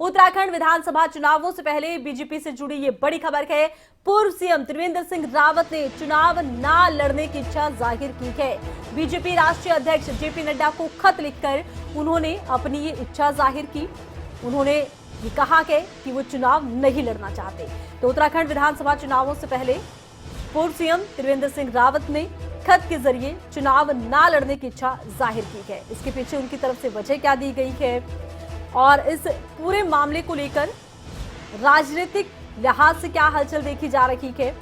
उत्तराखंड विधानसभा चुनावों से पहले बीजेपी से जुड़ी ये बड़ी खबर है। पूर्व सीएम त्रिवेंद्र सिंह रावत ने चुनाव ना लड़ने की इच्छा जाहिर की है। बीजेपी राष्ट्रीय अध्यक्ष जेपी नड्डा को खत लिखकर उन्होंने अपनी ये इच्छा जाहिर की। उन्होंने ये कहा है कि वो चुनाव नहीं लड़ना चाहते। तो उत्तराखंड विधानसभा चुनावों से पहले पूर्व सीएम त्रिवेंद्र सिंह रावत ने खत के जरिए चुनाव ना लड़ने की इच्छा जाहिर की है। इसके पीछे उनकी तरफ से वजह क्या दी गई है और इस पूरे मामले को लेकर राजनीतिक लिहाज से क्या हलचल देखी जा रही है,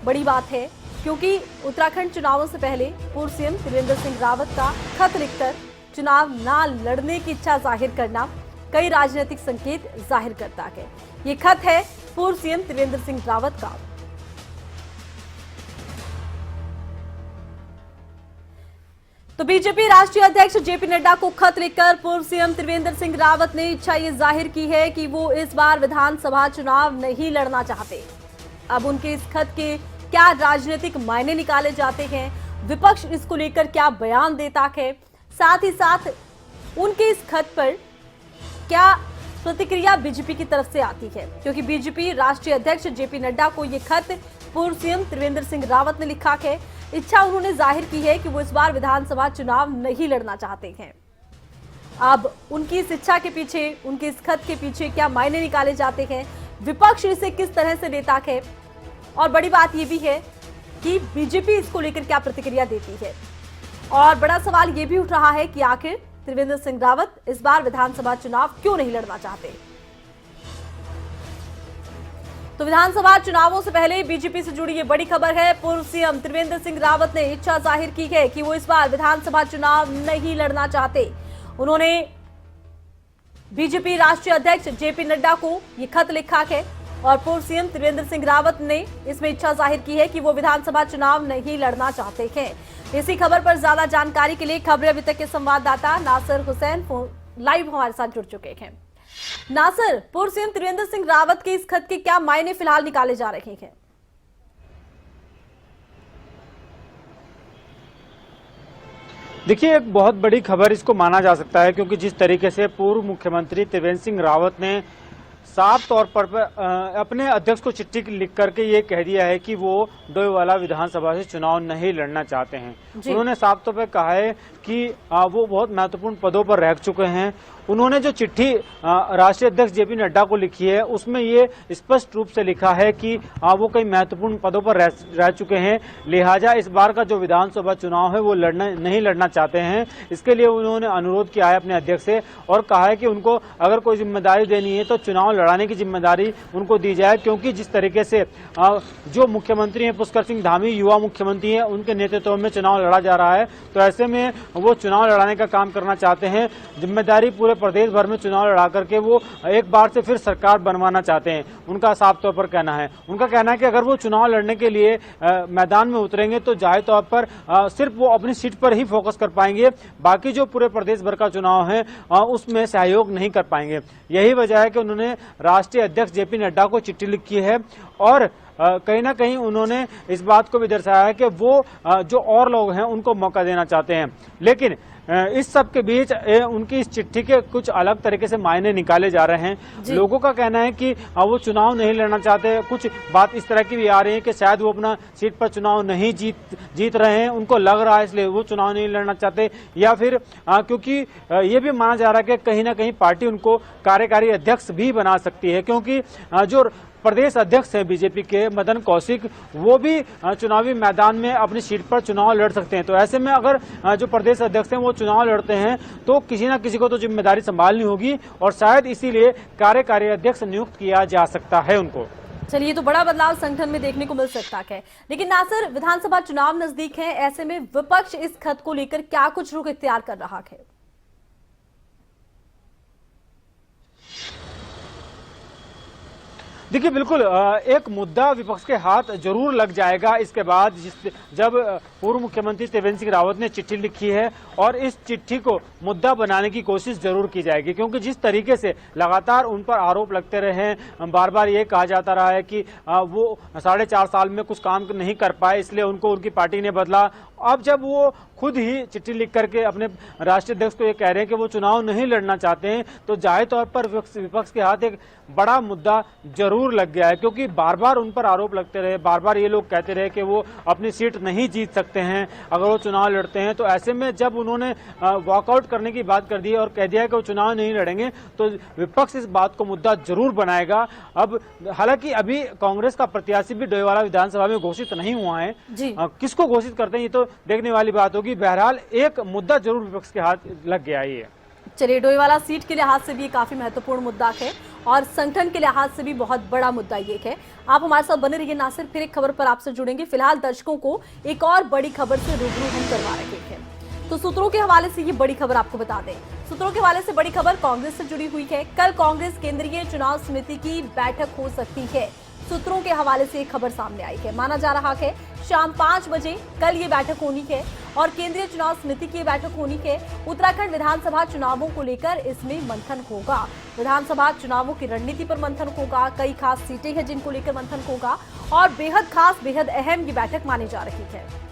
बड़ी बात है। क्योंकि उत्तराखंड चुनावों से पहले पूर्व सीएम त्रिवेंद्र सिंह रावत का खत लिखकर चुनाव ना लड़ने की इच्छा जाहिर करना कई राजनीतिक संकेत जाहिर करता है। ये खत है पूर्व सीएम त्रिवेंद्र सिंह रावत का। तो बीजेपी राष्ट्रीय अध्यक्ष जेपी नड्डा को खत लिखकर पूर्व सीएम त्रिवेंद्र सिंह रावत ने इच्छा ये जाहिर की है कि वो इस बार विधानसभा चुनाव नहीं लड़ना चाहते। अब उनके इस खत के क्या राजनीतिक मायने निकाले जाते हैं, विपक्ष इसको लेकर क्या बयान देता है, साथ ही साथ उनके इस खत पर क्या प्रतिक्रिया बीजेपी की तरफ से आती है। क्योंकि बीजेपी राष्ट्रीय अध्यक्ष जेपी नड्डा को ये खत पूर्व सीएम त्रिवेंद्र सिंह रावत ने लिखा है। इच्छा उन्होंने जाहिर की है कि वो इस बार विधानसभा चुनाव नहीं लड़ना चाहते हैं। अब उनकी इस इच्छा के पीछे, उनके इस खत के पीछे क्या मायने निकाले जाते हैं, विपक्ष इसे किस तरह से लेता है और बड़ी बात यह भी है कि बीजेपी इसको लेकर क्या प्रतिक्रिया देती है। और बड़ा सवाल यह भी उठ रहा है कि आखिर त्रिवेंद्र सिंह रावत इस बार विधानसभा चुनाव क्यों नहीं लड़ना चाहते। तो विधानसभा चुनावों से पहले बीजेपी से जुड़ी ये बड़ी खबर है। पूर्व सीएम त्रिवेंद्र सिंह रावत ने इच्छा जाहिर की है कि वो इस बार विधानसभा चुनाव नहीं लड़ना चाहते। उन्होंने बीजेपी राष्ट्रीय अध्यक्ष जेपी नड्डा को ये खत लिखा है और पूर्व सीएम त्रिवेंद्र सिंह रावत ने इसमें इच्छा जाहिर की है कि वो विधानसभा चुनाव नहीं लड़ना चाहते हैं। इसी खबर पर ज्यादा जानकारी के लिए खबरें अभी तक के संवाददाता नासिर हुसैन लाइव हमारे साथ जुड़ चुके हैं। नासिर, पूर्व सीएम त्रिवेंद्र सिंह रावत के इस खत के क्या मायने फिलहाल निकाले जा रहे हैं? देखिए, एक बहुत बड़ी खबर इसको माना जा सकता है, क्योंकि जिस तरीके से पूर्व मुख्यमंत्री त्रिवेंद्र सिंह रावत ने साफ तौर पर अपने अध्यक्ष को चिट्ठी लिख करके ये कह दिया है कि वो डोईवाला विधानसभा से चुनाव नहीं लड़ना चाहते हैं। उन्होंने साफ तौर पर कहा है कि वो बहुत महत्वपूर्ण पदों पर रह चुके हैं। उन्होंने जो चिट्ठी राष्ट्रीय अध्यक्ष जेपी नड्डा को लिखी है उसमें ये स्पष्ट रूप से लिखा है कि वो कई महत्वपूर्ण पदों पर रह चुके हैं, लिहाजा इस बार का जो विधानसभा चुनाव है वो नहीं लड़ना चाहते हैं। इसके लिए उन्होंने अनुरोध किया है अपने अध्यक्ष से और कहा है कि उनको अगर कोई जिम्मेदारी देनी है तो चुनाव लड़ाने की जिम्मेदारी उनको दी जाए, क्योंकि जिस तरीके से जो मुख्यमंत्री हैं पुष्कर सिंह धामी युवा मुख्यमंत्री हैं, उनके नेतृत्व में चुनाव लड़ा जा रहा है। तो ऐसे में वो चुनाव लड़ाने का काम करना चाहते हैं। जिम्मेदारी पूरे प्रदेश भर में चुनाव लड़ा करके वो एक बार से फिर सरकार बनवाना चाहते हैं, उनका साफ तौर पर कहना है। उनका कहना है कि अगर वो चुनाव लड़ने के लिए मैदान में उतरेंगे तो जाहिर तौर पर सिर्फ वो अपनी सीट पर ही फोकस कर पाएंगे, बाकी जो पूरे प्रदेश भर का चुनाव है उसमें सहयोग नहीं कर पाएंगे। यही वजह है कि उन्होंने राष्ट्रीय अध्यक्ष जेपी नड्डा को चिट्ठी लिखी है और कहीं ना कहीं उन्होंने इस बात को भी दर्शाया है कि वो जो और लोग हैं उनको मौका देना चाहते हैं। लेकिन इस सब के बीच उनकी इस चिट्ठी के कुछ अलग तरीके से मायने निकाले जा रहे हैं। लोगों का कहना है कि वो चुनाव नहीं लड़ना चाहते। कुछ बात इस तरह की भी आ रही है कि शायद वो अपना सीट पर चुनाव नहीं जीत रहे हैं, उनको लग रहा है इसलिए वो चुनाव नहीं लड़ना चाहते, या फिर क्योंकि ये भी माना जा रहा है कि कहीं ना कहीं पार्टी उनको कार्यकारी अध्यक्ष भी बना सकती है, क्योंकि जो प्रदेश अध्यक्ष है बीजेपी के मदन कौशिक, वो भी चुनावी मैदान में अपनी सीट पर चुनाव लड़ सकते हैं। तो ऐसे में अगर जो प्रदेश अध्यक्ष हैं वो चुनाव लड़ते हैं तो किसी न किसी को तो जिम्मेदारी संभालनी होगी और शायद इसीलिए कार्यकारी अध्यक्ष नियुक्त किया जा सकता है उनको। चलिए, तो बड़ा बदलाव संगठन में देखने को मिल सकता है। लेकिन नासिर, विधानसभा चुनाव नजदीक है, ऐसे में विपक्ष इस खत को लेकर क्या कुछ रुख इख्तियार कर रहा है? देखिए, बिल्कुल एक मुद्दा विपक्ष के हाथ जरूर लग जाएगा इसके बाद, जब पूर्व मुख्यमंत्री त्रिवेंद्र सिंह रावत ने चिट्ठी लिखी है और इस चिट्ठी को मुद्दा बनाने की कोशिश जरूर की जाएगी, क्योंकि जिस तरीके से लगातार उन पर आरोप लगते रहे हैं, बार बार ये कहा जाता रहा है कि वो 4.5 साल में कुछ काम नहीं कर पाए इसलिए उनको उनकी पार्टी ने बदला। अब जब वो खुद ही चिट्ठी लिख करके अपने राष्ट्रीय अध्यक्ष को ये कह रहे हैं कि वो चुनाव नहीं लड़ना चाहते हैं, तो जाहिर तौर पर विपक्ष के हाथ एक बड़ा मुद्दा जरूर लग गया है, क्योंकि बार बार उन पर आरोप लगते रहे, बार बार ये लोग कहते रहे कि वो अपनी सीट नहीं जीत सकते हैं अगर वो चुनाव लड़ते हैं। तो ऐसे में जब उन्होंने वॉकआउट करने की बात कर दी और कह दिया कि वो चुनाव नहीं लड़ेंगे, तो विपक्ष इस बात को मुद्दा जरूर बनाएगा। अब हालांकि अभी कांग्रेस का प्रत्याशी भी डोईवाला विधानसभा में घोषित नहीं हुआ है, किसको घोषित करते हैं ये तो देखने वाली बात होगी। बहरहाल एक मुद्दा जरूर विपक्ष के हाथ लग गया है। चलिए, डोईवाला सीट के लिहाज से भी काफी महत्वपूर्ण मुद्दा है और संगठन के लिहाज से भी बहुत बड़ा मुद्दा ये है। आप हमारे साथ बने रहिए नासिर, फिर एक खबर पर आपसे जुड़ेंगे। फिलहाल दर्शकों को एक और बड़ी खबर से रूबरू हम करवा रहे हैं, तो सूत्रों के हवाले से ये बड़ी खबर आपको बता दें। सूत्रों के हवाले से बड़ी खबर कांग्रेस से जुड़ी हुई है। कल कांग्रेस केंद्रीय चुनाव समिति की बैठक हो सकती है। सूत्रों के हवाले से एक खबर सामने आई है। माना जा रहा है शाम 5 बजे कल ये बैठक होनी है और केंद्रीय चुनाव समिति की बैठक होनी है। उत्तराखंड विधानसभा चुनावों को लेकर इसमें मंथन होगा। विधानसभा चुनावों की रणनीति पर मंथन होगा। कई खास सीटें हैं जिनको लेकर मंथन होगा और बेहद खास, बेहद अहम ये बैठक मानी जा रही है।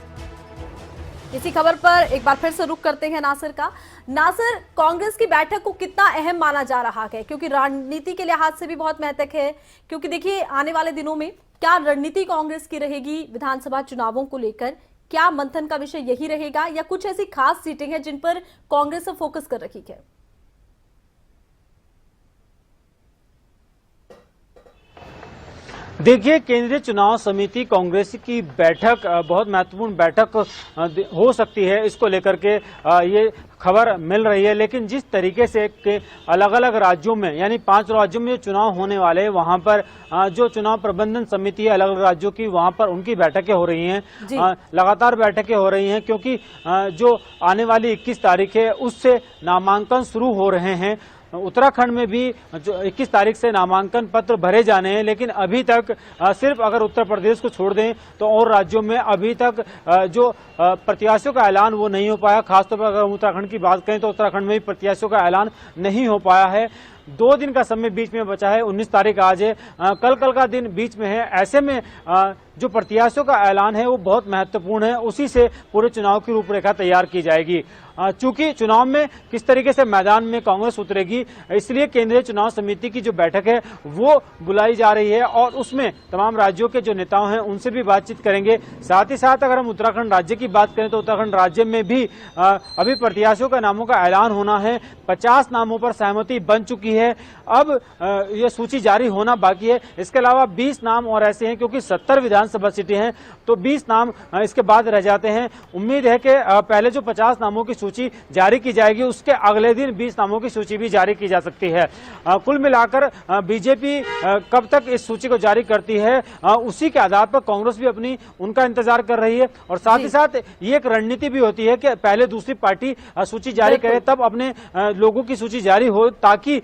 इसी खबर पर एक बार फिर से रुख करते हैं नासिर का। नासिर, कांग्रेस की बैठक को कितना अहम माना जा रहा है, क्योंकि रणनीति के लिहाज से भी बहुत महत्व है, क्योंकि देखिए आने वाले दिनों में क्या रणनीति कांग्रेस की रहेगी विधानसभा चुनावों को लेकर? क्या मंथन का विषय यही रहेगा या कुछ ऐसी खास सीटें हैं जिन पर कांग्रेस फोकस कर रही है? देखिए, केंद्रीय चुनाव समिति कांग्रेस की बैठक बहुत महत्वपूर्ण बैठक हो सकती है, इसको लेकर के ये खबर मिल रही है। लेकिन जिस तरीके से के अलग अलग राज्यों में, यानी 5 राज्यों में जो चुनाव होने वाले हैं, वहां पर जो चुनाव प्रबंधन समिति है अलग अलग राज्यों की, वहां पर उनकी बैठकें हो रही हैं, लगातार बैठकें हो रही हैं, क्योंकि जो आने वाली 21 तारीख है उससे नामांकन शुरू हो रहे हैं। उत्तराखंड में भी जो 21 तारीख से नामांकन पत्र भरे जाने हैं, लेकिन अभी तक सिर्फ अगर उत्तर प्रदेश को छोड़ दें तो और राज्यों में अभी तक जो प्रत्याशियों का ऐलान वो नहीं हो पाया। खासतौर पर अगर उत्तराखंड की बात करें तो उत्तराखंड में भी प्रत्याशियों का ऐलान नहीं हो पाया है। 2 दिन का समय बीच में बचा है, 19 तारीख आज है, कल का दिन बीच में है। ऐसे में जो प्रत्याशियों का ऐलान है वो बहुत महत्वपूर्ण है, उसी से पूरे चुनाव की रूपरेखा तैयार की जाएगी। चूंकि चुनाव में किस तरीके से मैदान में कांग्रेस उतरेगी, इसलिए केंद्रीय चुनाव समिति की जो बैठक है वो बुलाई जा रही है और उसमें तमाम राज्यों के जो नेताओं हैं उनसे भी बातचीत करेंगे। साथ ही साथ अगर हम उत्तराखंड राज्य की बात करें तो उत्तराखंड राज्य में भी अभी प्रत्याशियों का नामों का ऐलान होना है। 50 नामों पर सहमति बन चुकी है, अब ये सूची जारी होना बाकी है। इसके अलावा 20 नाम और ऐसे हैं, क्योंकि 70 विधानसभा सीटें हैं तो 20 नाम इसके बाद रह जाते हैं। उम्मीद है कि पहले जो 50 नामों की सूची जारी की जाएगी उसके अगले दिन 20 नामों की सूची भी जारी की जा सकती है। कुल मिलाकर बीजेपी कब तक इस सूची को जारी करती है उसी के आधार पर कांग्रेस भी अपनी उनका इंतजार कर रही है। और साथ ही साथ ये एक रणनीति भी होती है कि पहले दूसरी पार्टी सूची जारी करे तब अपने लोगों की सूची जारी हो, ताकि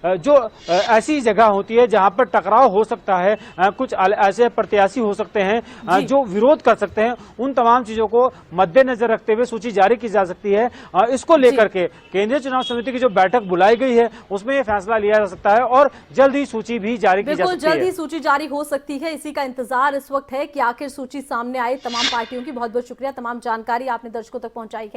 जो ऐसी जगह होती है जहां पर टकराव हो सकता है, कुछ ऐसे प्रत्याशी हो सकते हैं जो विरोध कर सकते हैं, उन तमाम चीजों को मद्देनजर रखते हुए सूची जारी की जा सकती है। इसको लेकर के केंद्रीय चुनाव समिति की जो बैठक बुलाई गई है उसमें यह फैसला लिया जा सकता है और जल्द ही सूची भी जारी की जा सकती है। जल्द ही सूची जारी हो सकती है, इसी का इंतजार इस वक्त है कि आखिर सूची सामने आए। तमाम पार्टियों की बहुत बहुत शुक्रिया, तमाम जानकारी आपने दर्शकों तक पहुंचाई है।